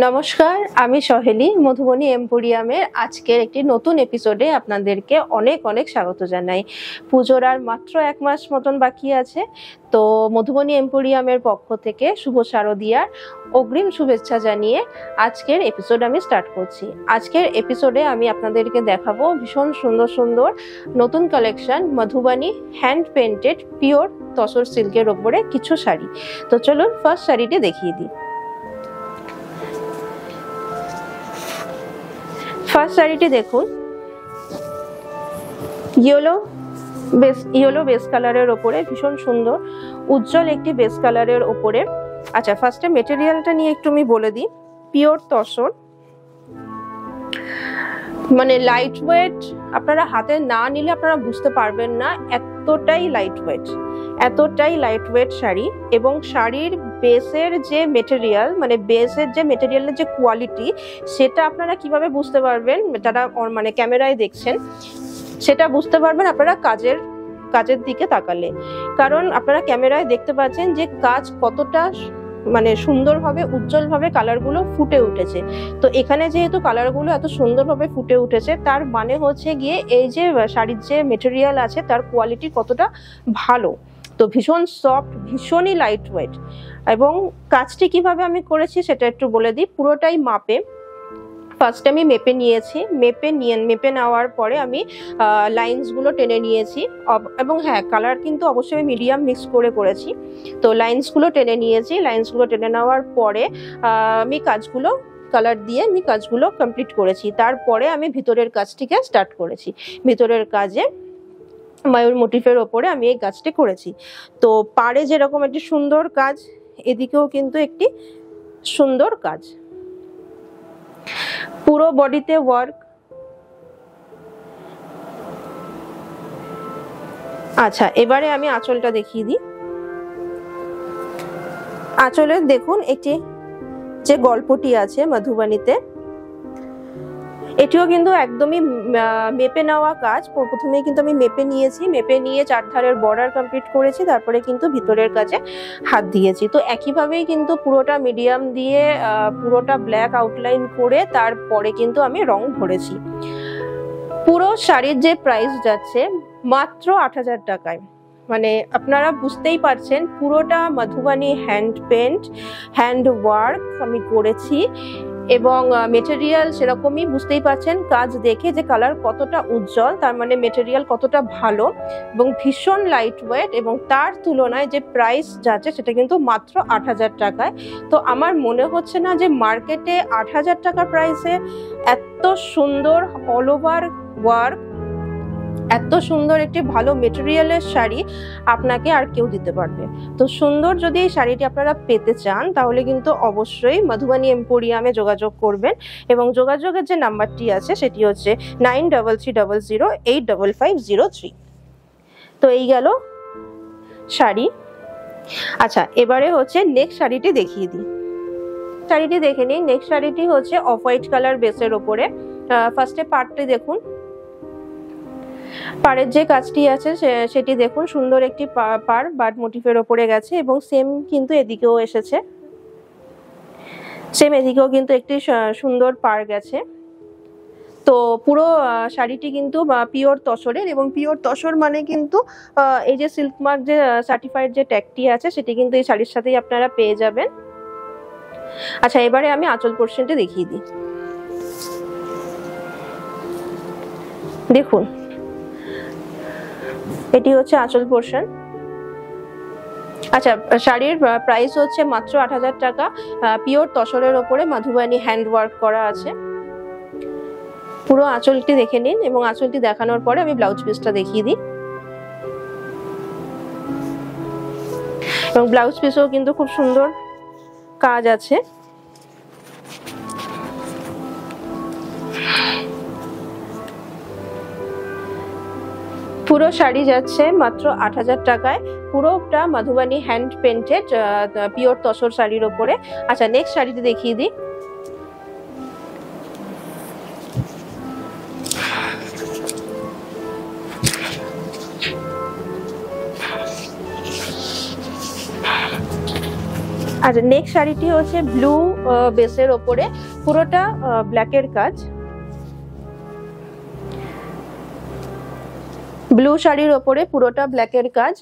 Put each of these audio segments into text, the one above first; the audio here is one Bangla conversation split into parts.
নমস্কার, আমি সহেলি মধুবনী এম্পোরিয়ামের আজকের একটি নতুন এপিসোডে আপনাদেরকে অনেক অনেক স্বাগত জানাই। পুজোর আর মাত্র এক মাস মতন বাকি আছে, তো মধুবনী এম্পোরিয়ামের পক্ষ থেকে শুভ শারদিয়ার অগ্রিম শুভেচ্ছা জানিয়ে আজকের এপিসোড আমি স্টার্ট করছি। আজকের এপিসোডে আমি আপনাদেরকে দেখাবো ভীষণ সুন্দর সুন্দর নতুন collection Madhubani hand painted pure tussar সিল্কের ওপরে কিছু শাড়ি। তো চলুন ফার্স্ট শাড়িটি দেখিয়ে দিই। ফার্স্ট শাড়িটি দেখুন, ইয়েলো বেস কালারের ওপরে ভীষণ সুন্দর উজ্জ্বল একটি বেস কালারের ওপরে। আচ্ছা, ফার্স্টে মেটেরিয়ালটা নিয়ে একটু আমি বলে দিই। পিওর তসর, মানে লাইট ওয়েট, আপনারা হাতে না নিলে আপনারা বুঝতে পারবেন না এতটাই লাইট ওয়েট শাড়ি। এবং শাড়ির বেসের যে মেটেরিয়াল, মানে বেসের যে মেটেরিয়ালের যে কোয়ালিটি, সেটা আপনারা কিভাবে বুঝতে পারবেন, যারা মানে ক্যামেরায় দেখছেন সেটা বুঝতে পারবেন আপনারা কাজের দিকে তাকালে। কারণ আপনারা ক্যামেরায় দেখতে পাচ্ছেন যে কাজ কতটা মানে সুন্দরভাবে উজ্জ্বলভাবে কালারগুলো ফুটে উঠেছে। তো এখানে যেহেতু কালারগুলো এত সুন্দরভাবে ফুটে উঠেছে, তার মানে হচ্ছে গিয়ে এই যে শাড়ির যে মেটেরিয়াল আছে তার কোয়ালিটি কতটা ভালো। তো ভীষণ সফট, ভীষণই লাইট ওয়েট। এবং কাজটি কিভাবে আমি করেছি সেটা একটু বলে দিই। পুরোটাই মাপে, ফার্স্টে আমি মেপে নিয়েছি। মেপে নেওয়ার পরে আমি লাইন্সগুলো টেনে নিয়েছি। এবং হ্যাঁ, কালার কিন্তু অবশ্যই আমি মিডিয়াম মিক্স করে করেছি। তো লাইন্সগুলো টেনে নিয়েছি। লাইন্সগুলো টেনে নেওয়ার পরে আমি কালার দিয়ে আমি কাজগুলো কমপ্লিট করেছি। তারপরে আমি ভিতরের কাজটিকে স্টার্ট করেছি। ভিতরের কাজে ময়ূর মোটিফের ওপরে আমি এই কাজটি করেছি। তো পাড়ে যেরকম একটি সুন্দর কাজ, এদিকেও কিন্তু একটি সুন্দর কাজ, পুরো বডিতে ওয়ার্ক। আচ্ছা, এবারে আমি আঁচলটা দেখিয়ে দিই। আঁচলে দেখুন একটি যে গল্পটি আছে মধুবনীতে, এটিও কিন্তু একদমই মেপে নেওয়া কাজ। প্রথমেই কিন্তু আমি মেপে নিয়ে চারধারের বর্ডার কমপ্লিট করেছি, তারপরে কিন্তু ভিতরের কাজে হাত দিয়েছি। তো একইভাবেই কিন্তু পুরোটা মিডিয়াম দিয়ে পুরোটা ব্ল্যাক আউটলাইন করে তারপরে কিন্তু আমি রং ভরেছি। পুরো শাড়ির যে প্রাইস যাচ্ছে মাত্র ৮,০০০ টাকায়। মানে আপনারা বুঝতেই পারছেন পুরোটা মধুবনী হ্যান্ড ওয়ার্ক আমি করেছি। এবং মেটেরিয়াল সেরকমই, বুঝতেই পারছেন কাজ দেখে যে কালার কতটা উজ্জ্বল, তার মানে মেটেরিয়াল কতটা ভালো এবং ভীষণ লাইট ওয়েট। এবং তার তুলনায় যে প্রাইস যাচ্ছে সেটা কিন্তু মাত্র ৮,০০০ টাকায়। তো আমার মনে হচ্ছে না যে মার্কেটে ৮,০০০ টাকা প্রাইসে এত সুন্দর অল ওভার ওয়ার্ক, এত সুন্দর একটি ভালো মেটেরিয়ালের শাড়ি আপনাকে আর কেউ দিতে পারবে। তো সুন্দর যদি এই শাড়িটি আপনারা পেতে চান তাহলে কিন্তু অবশ্যই মধুবনী এম্পোরিয়ামে যোগাযোগ করবেন। এবং যোগাযোগের যে নাম্বারটি আছে সেটি হচ্ছে 9330085503। তো এই গেল শাড়ি। আচ্ছা, এবারে হচ্ছে নেক্সট শাড়িটি দেখিয়ে দিই। শাড়িটি দেখে নিই। নেক্সট শাড়িটি হচ্ছে অফ হোয়াইট কালার বেসের ওপরে। ফার্স্টে পার্টটি দেখুন, পাড়ের যে কাজটি আছে সেটি দেখুন, সুন্দর একটি পাড় বার্ড মোটিফের ওপরে গেছে। এবং সেম কিন্তু এদিকেও এসেছে, এদিকেও কিন্তু একটি সুন্দর পাড় গেছে। তো পুরো শাড়িটি কিন্তু পিওর তসরের। এবং পিওর তসর মানে কিন্তু এই যে সিল্ক মার্ক যে সার্টিফাইড যে ট্যাগটি আছে সেটি কিন্তু এই শাড়ির সাথেই আপনারা পেয়ে যাবেন। আচ্ছা, এবারে আমি আঁচল পোর্শনটি দেখিয়ে দিই। দেখুন, এটি হচ্ছে আঁচল পোর্শন। আচ্ছা, শাড়ির প্রাইস হচ্ছে মাত্র ৮,০০০ টাকা। পিওর তসরের ওপরে মধুবনী হ্যান্ড ওয়ার্ক করা আছে। পুরো আঁচলটি দেখে নিন। এবং আঁচলটি দেখানোর পরে আমি ব্লাউজ পিসটা দেখিয়ে দিই। এবং ব্লাউজ পিসেও কিন্তু খুব সুন্দর কাজ আছে। পুরো শাড়ি যাচ্ছে মাত্র ৮,০০০ টাকায়, পুরোটা Madhubani hand painted pure tussar শাড়ির ওপরে। আচ্ছা, নেক্সট শাড়িটি দেখিয়ে দিই। আর নেক্সট শাড়িটি হচ্ছে ব্লু বেসের ওপরে, পুরোটা ব্ল্যাকের কাজ। ব্লু শাড়ির ওপরে পুরোটা ব্ল্যাকের কাজ।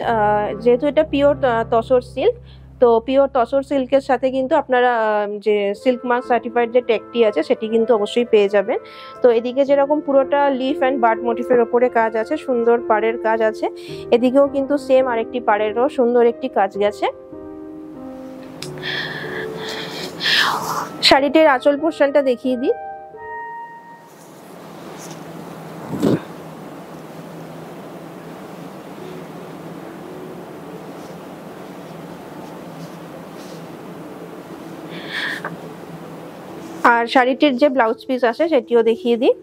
যেহেতু এটা পিওর তসর সিল্ক, তো পিওর তসর সিল্কের সাথে কিন্তু আপনারা যে সিল্ক মার্ক সার্টিফাইড যে ট্যাগটি আছে সেটি কিন্তু অবশ্যই পেয়ে যাবেন। তো এদিকে যেরকম পুরোটা লিফ অ্যান্ড বার্ড মোটিফের ওপরে কাজ আছে, সুন্দর পাড়ের কাজ আছে, এদিকেও কিন্তু সেম আরেকটি পাড়েরও সুন্দর একটি কাজ গেছে। শাড়িটির আঁচল পোর্শনটা দেখিয়ে দিই। আর শাড়িটির যে ব্লাউজ পিস আছে সেটিও দেখিয়ে দিই।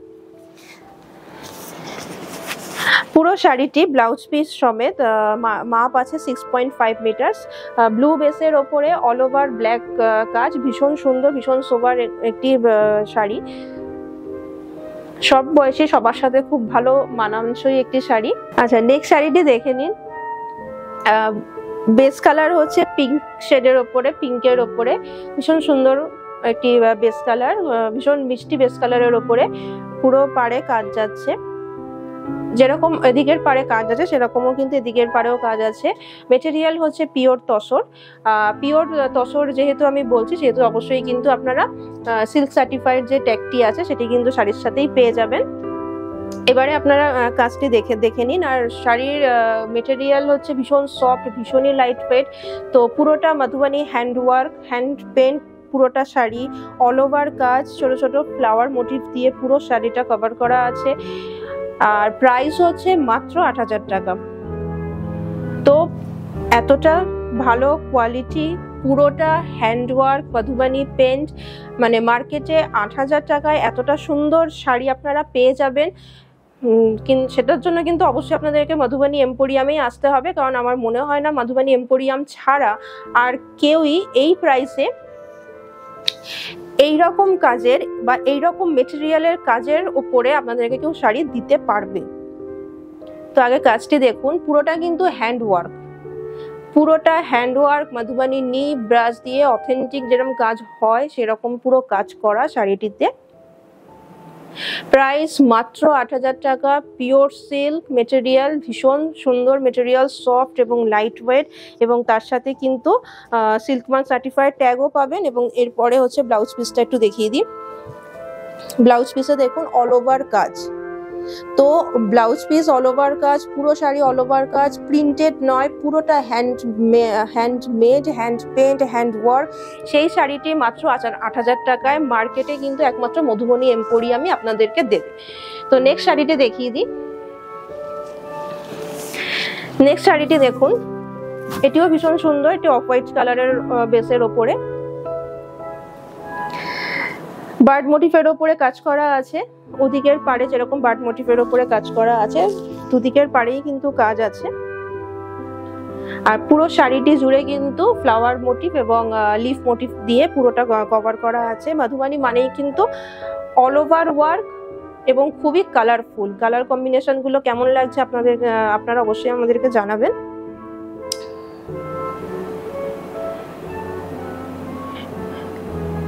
পুরো শাড়িটি ব্লাউজ পিস সমেত মাপ আছে 6.5 মিটার। ব্লু বেসের ওপরে অল ওভার ব্ল্যাক কাজ, ভীষণ সুন্দর, ভীষণ সোবার একটি শাড়ি। সব বয়সী সবার সাথে খুব ভালো মানানসই একটি শাড়ি। আচ্ছা, নেক্সট শাড়িটি দেখে নিন। বেস কালার হচ্ছে পিঙ্ক শেডের ওপরে, পিঙ্কের ওপরে ভীষণ সুন্দর একটি বেস কালার, ভীষণ মিষ্টি বেস কালারের ওপরে পুরো পাড়ে কাজ যাচ্ছে। যেরকম এদিকের পাড়ে কাজ আছে সেরকমও কিন্তু এদিকের পাড়েও কাজ আছে। মেটেরিয়াল হচ্ছে পিওর তসর। পিওর তসর যেহেতু আমি বলছি, সেহেতু অবশ্যই কিন্তু আপনারা সিল্ক সার্টিফাইড যে ট্যাগটি আছে সেটি কিন্তু শাড়ির সাথেই পেয়ে যাবেন। এবারে আপনারা কাজটি দেখে নিন। আর শাড়ির মেটেরিয়াল হচ্ছে ভীষণ সফট, ভীষণই লাইট ওয়েট। তো পুরোটা মধুবানি হ্যান্ডওয়ার্ক, হ্যান্ড পেন্ট পুরোটা শাড়ি, অল ওভার কাজ, ছোট ছোট ফ্লাওয়ার মোটিভ দিয়ে পুরো শাড়িটা কভার করা আছে। আর প্রাইস হচ্ছে মাত্র ৮০০০ টাকা। তো এতটা ভালো কোয়ালিটি, পুরোটা হ্যান্ডওয়ার্ক, মধুবানি পেন্ট, মানে মার্কেটে ৮০০০ টাকায় এতটা সুন্দর শাড়ি আপনারা পেয়ে যাবেন। সেটার জন্য কিন্তু অবশ্যই আপনাদেরকে মধুবানি এম্পোরিয়ামেই আসতে হবে, কারণ আমার মনে হয় না মধুবানি এম্পোরিয়াম ছাড়া আর কেউই এই প্রাইসে এইরকম কাজের বা এইরকম মেটেরিয়ালের কাজের উপরে আপনাদেরকে কেউ শাড়ি দিতে পারবে। তো আগে কাজটি দেখুন, পুরোটা কিন্তু হ্যান্ডওয়ার্ক, পুরোটা হ্যান্ডওয়ার্ক, মধুবানি নি ব্রাশ দিয়ে অথেন্টিক যেরকম কাজ হয় সেরকম পুরো কাজ করা শাড়িটিতে। প্রাইস মাত্র ৮০০০ টাকা। পিওর সিল্ক মেটেরিয়াল, ভীষণ সুন্দর মেটেরিয়াল, সফট এবং লাইট ওয়েট, এবং তার সাথে কিন্তু সিল্ক মার্ক সার্টিফাইড ট্যাগও পাবেন। এবং এরপরে হচ্ছে ব্লাউজ পিসটা একটু দেখিয়ে দিই। ব্লাউজ পিসে দেখুন অল ওভার কাজ। তো ব্লাউজ পিস অল ওভার কাজ, পুরো শাড়ি অল ওভার কাজ, প্রিন্টেড নয়, পুরোটা handmade, hand paint, hand work. সেই শাড়িটি মাত্র ৮০০০ টাকায় মার্কেটে কিন্তু একমাত্র মধুবনী এম্পোরিয়ামই আপনাদেরকে দেবে। তো নেক্সট শাড়িটি দেখিয়ে দিই। নেক্সট শাড়িটি দেখুন, এটিও ভীষণ সুন্দর, এটি অফ হোয়াইট কালারের বেসের ওপরে বার্ড মোটিফের ওপরে কাজ করা আছে। ওদিকের পাড়ে যেরকম বার্ড মোটিফের ওপরে কাজ করা আছে, দুদিকের পাড়েই কিন্তু কাজ আছে। আর পুরো শাড়িটি জুড়ে কিন্তু ফ্লাওয়ার মোটিভ এবং লিফ মোটিভ দিয়ে পুরোটা কভার করা আছে। মধুবানি মানেই কিন্তু অল ওভার ওয়ার্ক এবং খুবই কালারফুল। কালার কম্বিনেশন গুলো কেমন লাগছে আপনারা অবশ্যই আমাদেরকে জানাবেন।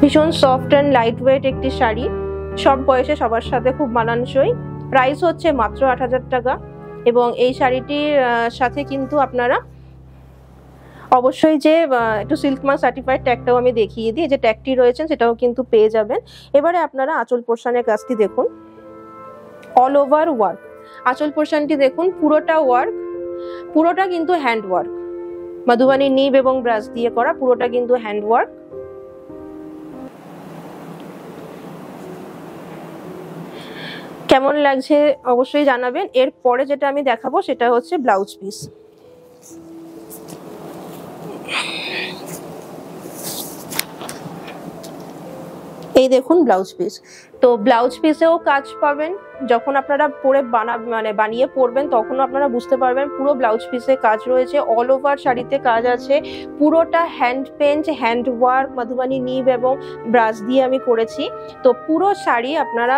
ভীষণ সফট অ্যান্ড লাইট ওয়েট একটি শাড়ি, সব বয়সে সবার সাথে খুব মানানসই। প্রাইস হচ্ছে মাত্র ৮০০০ টাকা। এবং এই শাড়িটির সাথে কিন্তু আপনারা অবশ্যই যে একটু সিল্ক মার্ক সার্টিফাইড ট্যাগটাও আমি দেখিয়ে দিই, যে ট্যাগটি রয়েছে সেটাও কিন্তু পেয়ে যাবেন। এবারে আপনারা আঁচল পোর্শনের কাজটি দেখুন, অল ওভার ওয়ার্ক। আঁচল পোর্শনটি দেখুন, পুরোটা ওয়ার্ক, পুরোটা কিন্তু হ্যান্ড ওয়ার্ক, মধুবানি নিব এবং ব্রাশ দিয়ে করা, পুরোটা কিন্তু হ্যান্ড ওয়ার্ক। কেমন লাগছে অবশ্যই জানাবেন। এরপরে যেটা আমি দেখাবো সেটা হচ্ছে ব্লাউজ পিস। এই দেখুন ব্লাউজ পিস। তো ব্লাউজ পিসেও কাজ পাবেন, যখন আপনারা পরে বানিয়ে পরবেন তখনও আপনারা বুঝতে পারবেন পুরো ব্লাউজ পিসে কাজ রয়েছে। অল ওভার শাড়িতে কাজ আছে, পুরোটা hand paint, hand work, Madhubani নিব এবং ব্রাশ দিয়ে আমি করেছি। তো পুরো শাড়ি আপনারা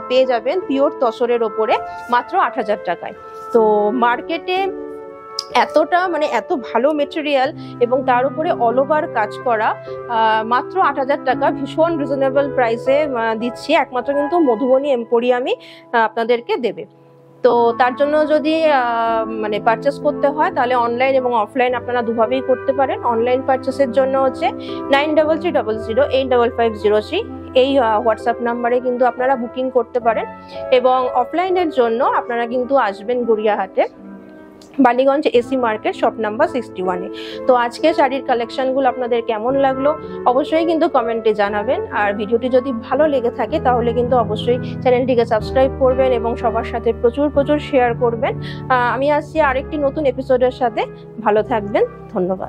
পেয়ে যাবেন পিওর তসরের ওপরে মাত্র ৮০০০ টাকায়। তো মার্কেটে এতটা মানে এত ভালো মেটেরিয়াল এবং তার উপরে অল ওভার কাজ করা, মাত্র 8,000 টাকা ভীষণ রিজনেবল প্রাইসে দিচ্ছি, একমাত্র কিন্তু মধুবনী এম্পোরিয়ামই আপনাদেরকে দেবে। তো তার জন্য যদি মানে পারচেস করতে হয় তাহলে অনলাইন এবং অফলাইন আপনারা দুভাবেই করতে পারেন। অনলাইন পারচেসের জন্য হচ্ছে 9330085503 এই হোয়াটসঅ্যাপ নাম্বারে কিন্তু আপনারা বুকিং করতে পারেন, এবং অফলাইনের জন্য আপনারা কিন্তু আসবেন গড়িয়াহাটে Ballygunge AC market shop number 61-এ। তো আজকে শাড়ির কালেকশনগুলো আপনাদের কেমন লাগলো অবশ্যই কিন্তু কমেন্টে জানাবেন, আর ভিডিওটি যদি ভালো লেগে থাকে তাহলে কিন্তু অবশ্যই চ্যানেলটিকে সাবস্ক্রাইব করবেন এবং সবার সাথে প্রচুর প্রচুর শেয়ার করবেন। আমি আসছি আরেকটি নতুন এপিসোডের সাথে, ভালো থাকবেন, ধন্যবাদ।